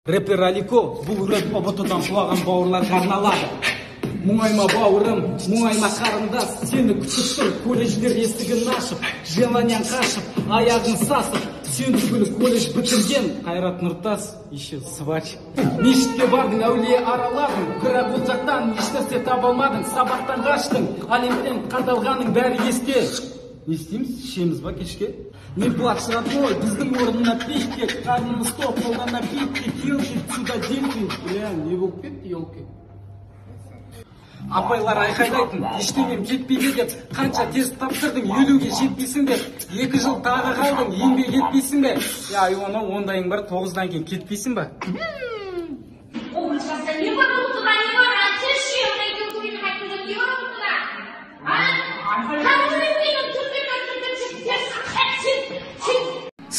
Рэпер Алико бұл рэп ұбытыдан құлаған бауырларға арналады. Мұңайма бауырым, мұңайма қарындас, сені күтіп тұр, колледждер есігін ашып, желаниян қашып, аяғын сасып, сен түгіл колледж бітірген Қайрат Нұртас, еще свач. Мешітке бардың, әулие араладың, бірақ ол жақтан ешнәрсе таба алмадың, сабақтан қаштың, әлемден қадалғаның бәрі есте. Не істейміз, ішеміз ба кешке? Не плачь, родной, біздің орнына пейке, қарнымыз тоқ, қолдана бейтке, келке, сюда деньги. Бля, не болып кетті, елке. Апайлар айқайлайтын, ештеңем жетпейді деп, қанша тест тапсырдың, 50-ге жетпейсің деп, 2 жыл тағы қалдың, еңбек етпейсің бе? Я, оны ондайың бар, 9-дан кейін кетпейсің ба?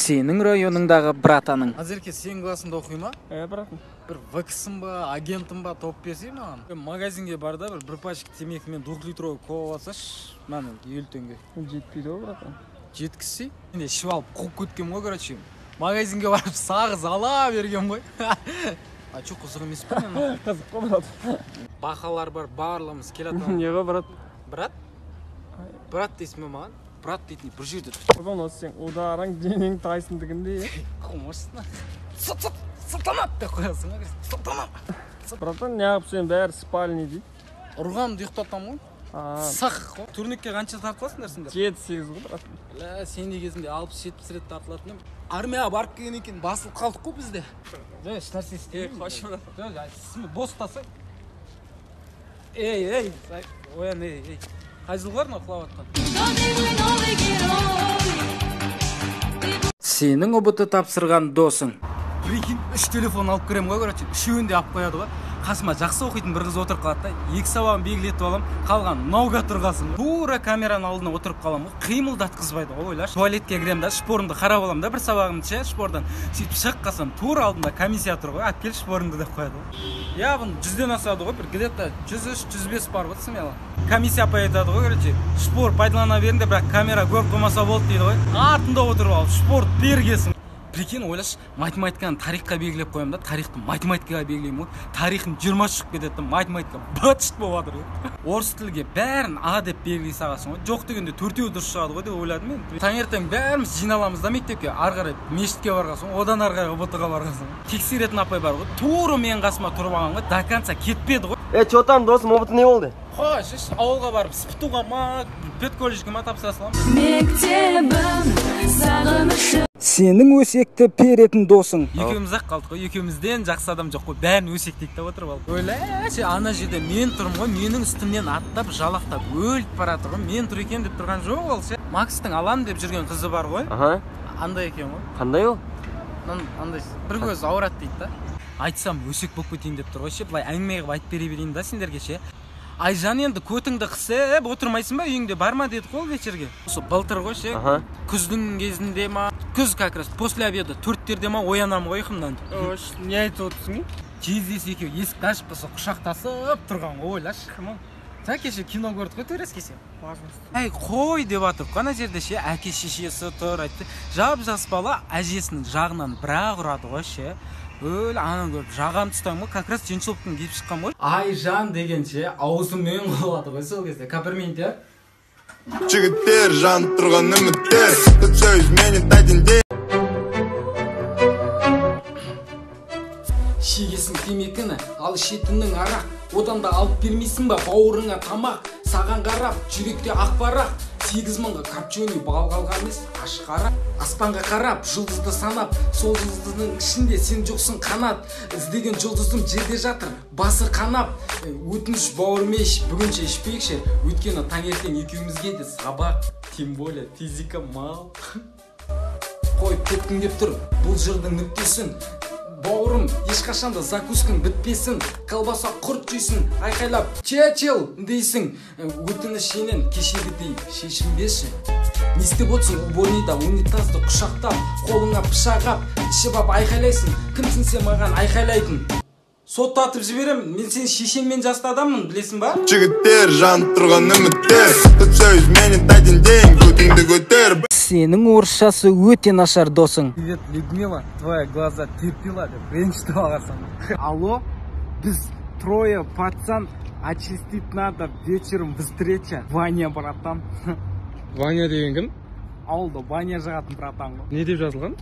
Сенің районыңдағы братаның. Азерке сен классында оқи ма? Братым. Бір ваксың ба, агентің ба, топ берсей маған. Магазинге бар да, бір пачка темекімен 2 литровый кола алсаш, мана 50 теңге. Жетпейді ғой, братан. Жеткізсей? Мен ішіп алып қуып кеткем ғой, короче. Магазинге барып сағыз ала бергем ғой. А чё, қызық емес пе мен? Қызық қой, брат. Бақалар бар, барлығымыз келатыр. Не ғой, брат? Брат? Брат дейсің бе маған? Брат дейтін бір жерде. Одан осы сен ударың денең тайсындығынды е? Қомашсына. Сылтанат деп қоясың ғой. Сылтанат. Братан, неғып сен бәрі спальный дейді? Ұрғанымды ұйықтатам ғой. Сақ қой. Турникке қанша тартыласыңдар сендер? 7-8 ғой, братан. Ля, сенде кезінде 60-70 рет тартылатын ем. Армияға барып келген екен, басылып қалдық қой бізде. Еш нәрсе істеймін. Қош братан. Бос тасай. Ей, оян, ей. Қай жыл бар ма құлаватқан? Сенің ұбыты тапсырған досың. Прикинь, 3 телефон алып керем ғой, короче, 3-ін де алып қояды ғой. Қасыма жақсы оқитын бір қыз отырып қалады да, 2 сабағын белгілетіп алам, қалған науға тұрғасын. Тура камераның алдына отырып қалам ғой, қимылдатқызбайды ғой, ойлаш. Туалетке кірем да, шпорымды қарап алам да, бір сабағымды ше, шпордан. Сөйтіп шығып қалсам, тура алдында комиссия тұр ғой, алып кел шпорыңды деп қояды ғой. Я бұны 100-ден асады ғой, бір где-то 103-105 бар ғой, смело. Комиссия апай айтады ғой, короче, шпор пайдалана беріңдер, бірақ камера көріп қоймаса болды дейді ғой. Артында отырып алып, шпор бергесін. Прикинь, ойлаш, математиканы тарихқа белгілеп қоям да, тарихты математикаға белгілеймін ғой. Тарихым 20 шығып кетеді, математика бытшыт болып жатыр ғой. Орыс тілге бәрін А деп белгілей сағасың ғой. Жоқ дегенде 4-еу дұрыс шығады ғой деп ойладым мен. Таңертең бәріміз жиналамыз да мектепке, ары қарай мешітке барғансың, одан ары қарай ұбт-ға барғансың. Тексеретін апай бар ғой. Тура менің қасыма тұрып алған ғой, до конца кетпеді ғой. Чё там, досым, опыты не болды? Хош, ауылға барып, спытуға ма, педколледжге ма тапсыра салам. Сенің өсекті перетін досың. Екеуміз-ақ қалдық қой, екеумізден жақсы адам жоқ қой, бәрін өсектейді отырып алып. Ойлашы, ана жерде мен тұрмын ғой, менің үстімнен аттап, жалақтап, өліп баратыр ғой, мен тұр екен деп тұрған жоқ ол ше. Макстың алам деп жүрген қызы бар ғой. Андай екен ғой. Қандай ол? Андай, бір көз ауырат дейді да. Айтсам өсек болып кетейін деп тұр ғой ше, былай әңгіме қылып айтып бере берейін да сендерге ше. Айжан енді көтіңді қысып отырмайсың ба, үйіңде бар ма деді қол вечерге. Осы былтыр ғой ше, күздің кезінде ма, күз как раз после обеда 4-терде ма оянам ғой ұйқымнан. Не айтып отырсың? Жездесі екеуі есікті ашып болса құшақтасып тұрған ғой, ойлаш. Та кеше кино көрдік қой төреске сен. Әй қой деп жатыр, қана жерде ше, әке шешесі тұр, айтты. Жап-жас бала әжесінің жағынан бірақ ұрады ғой ше. Өлі анан көріп жағам тұстан ғой, как раз женшылыптың киіп шыққан ғой. Айжан дегенше аузымен қолады ғой сол кезде. Капермент я? Жігіттер жан тұрған үміттер, түп сөз мені тәдінде. Шегесің темекіні, ал шетінің арақ. Одан да алып бермейсің ба бауырыңа тамақ. Саған қарап, жүректе ақпарақ. 8 мыңға копченый бал қалған емес, ашқара. Аспанға қарап, жұлдызды санап, сол жұлдыздың ішінде сен жоқсың қанат. Іздеген жұлдызым жерде жатыр, басы қанап. Өтініш бауырым еш, бүгінше ішпейікші. Өткені таңертең екеумізге де сабақ, тем более физика мал. Қойып кеттің деп тұр, бұл жырдың нүктесін. Бауырым, ешқашанда закускың бітпесін, колбаса құрт жейсің, айқайлап, чечил дейсің. Өтініш сенен кешегідей шешінбеші. Не істеп отырсың уборныйда унитазды құшақтап, қолыңа пышақ ап, ішіп ап айқайлайсың. Кімсің сен маған айқайлайтын? соттатып жіберем. Мен сені шешеммен жасты адаммын, білесің ба? Жігіттер жанып тұрған үміттер Көп сөз менен тайдың ден көтіңді көтер Сенің орысшасы өте нашар досың. Привет, Людмила, твои глаза терпила деп ренжітіп алғансың. Алло, біз трое пацан, очистить надо вечером встреча. Ваня, братан. Ваня деген кім? Алды, Ваня жағатын братан ғой. Не деп жазылған?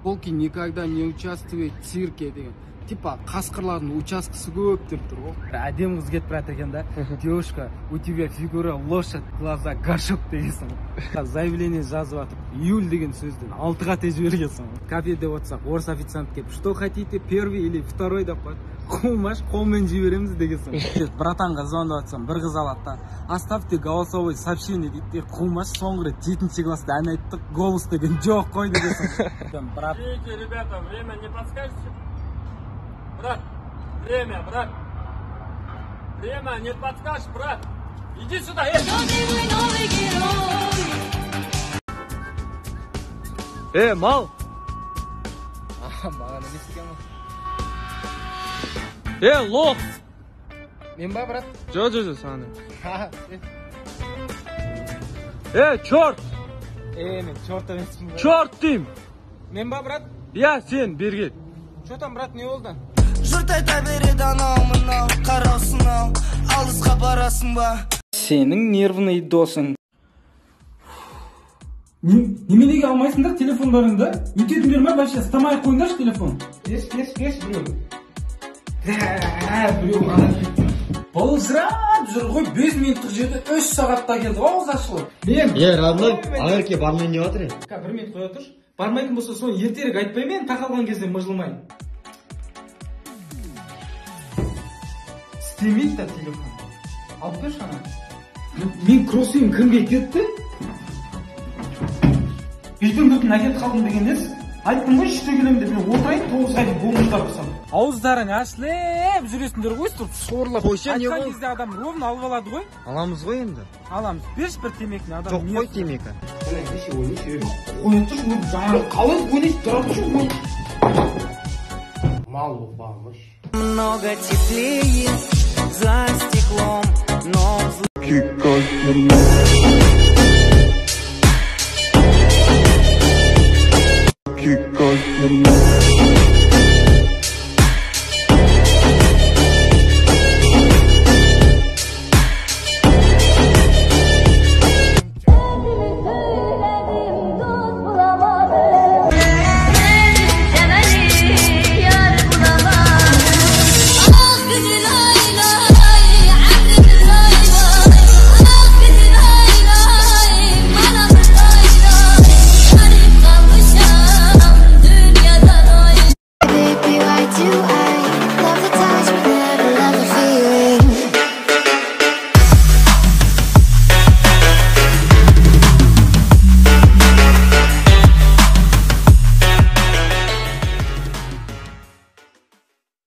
Полки никогда не участвует в цирке деген. Типа қасқырлардың учаскесі көп деп тұр ғой. Әдемі қыз кетіп жатыр екен да. Девушка, у тебя фигура лошадь, глаза горшок дегенсің. Заявление жазып жатыр. Июль деген сөзден 6 қате жібергенсің. Кафеде отырсақ, орыс официант келіп, что хотите, первый или второй деп қойды. Қумаш, қолмен жібереміз дегенсің. Братанға звондап жатсам, бір қыз алады да. Оставьте голосовой сообщение дейді. Қумаш, соңғы рет 7-ші класста ән айттық, голос деген жоқ қой дегенсің. Брат. Ребята, время не подскажете? Брат, время, брат. Время, не подскажешь, брат. Иди сюда, Мал. Маған емес екен ғой. Лох. Мен ба, брат? Жо, саған. Чорт. Мен чорт емеспін. Чорт дейм. Мен ба, брат? Я, сен, бергет. Что там, брат, не болды? Жұрт айта береді анау-мынау, қараусың-ау, алысқа барасың ба? Сенің нервный досың. Неменеге алмайсыңдар телефондарыңды? Үйтетіңдер ма вообще? Стамай қойыңдаршы телефон. Кеш, біреу. Біреу. Болжырап жүр ғой, 5 минуттық жерде 3 сағатта келді ауыз ашылып. Родной, ағырке бармайын деп жатыр. 1 минут қоя тұршы. Бармайтын болса соны ертерек айтпай мен тақалған кезде мыжылмай. Істемейді да телефон. Алып берші ана. Мен кроссовым кімге кетті? Бүтін әкет қалдым дегендес. Айттым ғой, үште келем деп, мен отырайын, 9-ға дейін болыңыздар болсам. Ауыздарың ашылып жүресіңдер ғой, Сорлап. айтқан кезде адам ровно алып алады ғой. Аламыз ғой енді. Аламыз. Берші бір темекіні адам. Жоқ қой темекі. Ойнап тұршы, жаңағы қалай ойнайды тұра тұршы. Мал бұл бағыш. Много теплее за стеклом.